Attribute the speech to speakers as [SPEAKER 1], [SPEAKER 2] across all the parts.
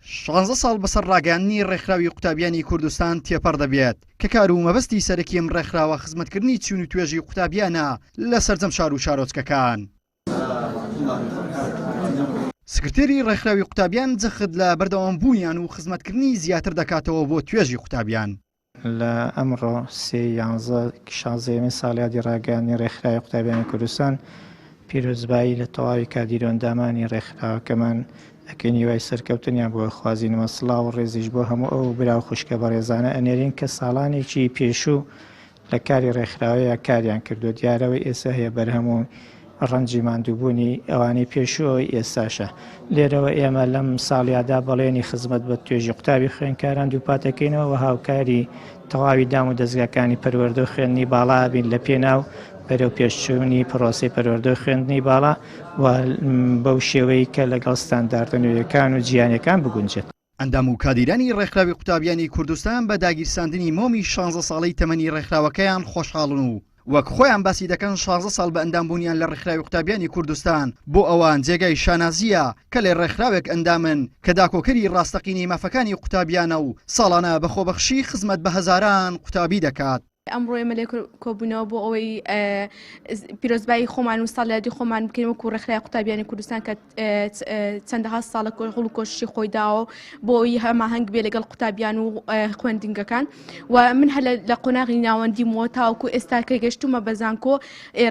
[SPEAKER 1] 16 ساڵ بەسەر ڕاگەیاندنی ڕێکخراوی قوتابیانی کوردستان تێپەڕ دەبێت کە کار و مەبەستی سەرەکی ئەم ڕێکخراوە خزمەتکردنی چوون و توێژی قوتابیانە لە سەرجەم شار و شارۆچکەکان. سکرتێری ڕێکخراوی قوتابیان جەخت لە بەردەوامبوونیان و خزمەتکردنی زیاتر دەکاتەوە بۆ توێژی قوتابیان.
[SPEAKER 2] لە ئەمڕۆ 16 ساڵیادی ڕاگەیاندنی ڕێکخراوی قوتابیانی کوردستان پیرۆزبایی لە تەواوی کادیرۆندامانی ڕێکخراوەکەمان ئەکەنی وای سەرکەوتنیان بۆ خوازینەوە سڵاو و ڕێزیش بۆ هەموو ئەو برا و خوشکە بەڕێزانە ئەنێرین کە ساڵانێکی پێشوو لە کاری ڕێکخراوەیە کاریان کردو دیارەوەی ئێستا هەیە بەرهەموو ڕەنجی ماندووبوونی ئەوانەی پێشووەوەی ئێستاشە. لێرەوە ئێمە لەم ساڵیادا بەڵێنی خزمەت بە توێژی قوتابی خوێندکاران دووپاتەکەینەوە و هاوکاری تەواوی دام و دەستگاکانی پەروەردە و خوێندنی باڵا بین لە پێناو بەرەو پێشچوونی پرۆسی پەروەردە و خوێندنی باڵا و بەو شێوەیە کە لەگەڵ ستانداردە نوێیەکان و جیهانیەکان بگونجێت.
[SPEAKER 1] ئەندام و کادیرانی ڕێکخراوی قوتابیانی کوردستان بە داگیرساندنی مۆمی 16 ساڵەی تەمەنی ڕێکخراوەکەیان خۆشحاڵن و وەک خۆیان باسی دەکەن 16 ساڵ بە ئەندامبوونیان لە ڕێکخراوی قوتابیانی کوردستان بۆ ئەوان جێگای شانازیە کە لێ ڕێکخراوێک ئەندامن کە داکۆکەری ڕاستەقینی مافەکانی قوتابیانە و ساڵانە بەخۆبەخشی خزمەت بە هەزاران قوتابی دەکات.
[SPEAKER 3] ئەمڕۆ ئێمە لێ کۆبوونەوە بۆ ئەوەی پیرۆزبایی خۆمان و ساڵیادی خۆمان بکەین وەکو ڕێکخراوی قوتابیانی کوردستان کە چەندەها ساڵە هەڵ و کۆششی خۆی داوە بۆ ئەوی هەماهەنگ بێ لەگەڵ قوتابیان و خوێندنگەکان و من هەر لە قۆناغی ناوەندیمەوە تاوەکو ئێستا کە گەشتومە بە زانکۆ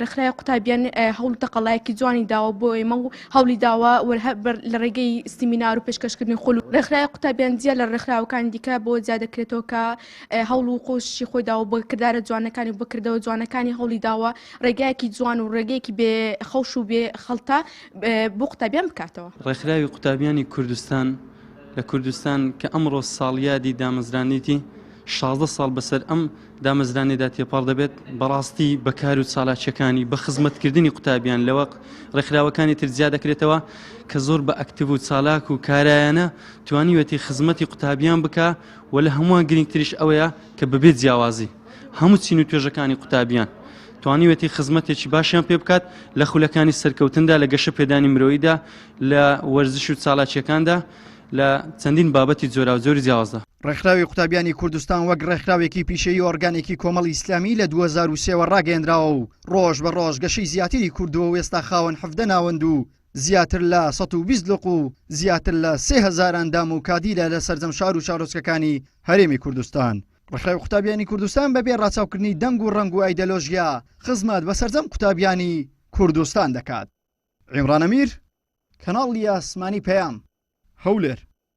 [SPEAKER 3] ڕێکخراوی قوتابیان هەوڵ و تەقەڵایەکی جوانی داوە بۆ ئێمە و هەوڵی داوە لە ڕێگەی سیمینار و پێشکەشکردنی خۆل و ڕێکخراوی قوتابیان جیا لە ڕێکخراوەکانی دیکە بۆ جیا دەکرێتەوە کە هەوڵ و خۆشی خۆی داوە بۆ کردارە جوانەکانی و بکردەوە جوانەکانی هەوڵی داوە ڕێگایەکی جوان و ڕێگەیەکی بێ خەوش و بێ خەڵتە بۆ قوتابیان بکاتەوە.
[SPEAKER 4] ڕێکخراوی قوتابیانی کوردستان لە کوردستان کە ئەمڕۆ ساڵیادی دامەزرانیتی 16 ساڵ بەسەر ئەم دامەزرانیدا تێپەڕ دەبێت بەڕاستی بەکار و چالاکیەکانی بە خزمەتکردنی قوتابیان لەوە ڕێکخراوەکانی تر زیاد دەکرێتەوە کە زۆر بە ئەکتیڤ و چالاک و کارایانە توانیوێتی خزمەتی قوتابیان بکە و لە هەمووان گرنگتریش ئەوەیە کە ببێت جیاوازی هەموو چین و توێژەکانی قوتابیان توانیوێتی خزمەتێکی باشیان پێ بکات لە خولەکانی سەرکەوتندا لە گەشە پێدانی مرۆییدا لە وەرزش و چالاکیەکاندا لە چەندین بابەتی جۆرا و جۆری جیاوازدا.
[SPEAKER 1] ڕێکخراوی قوتابیانی کوردستان وەک ڕێکخراوێکی پیشەیی ئۆرگانێکی کۆمەڵی ئیسلامی لە 2003 ڕاگەیەندراوە و ڕۆژ بە ڕۆژ گەشەی زیاتری کردووە و ئێستا خاوەن 17 ناوەند و زیاتر لە 120 لق و زیاتر لە 3000 ئەندام و کادیرە لە سەرجەم شار و شارۆچکەکانی هەرێمی کوردستان. ڕێکخراوی قوتابیانی کوردستان بەبێ ڕاچاوکردنی دەنگ و ڕەنگ و ئایدەلۆژیا خزمەت بە سەرجەم قوتابیانی کوردستان دەکات. عیمران ئەمیر کەناڵی ئاسمانی پەیام هەولێر.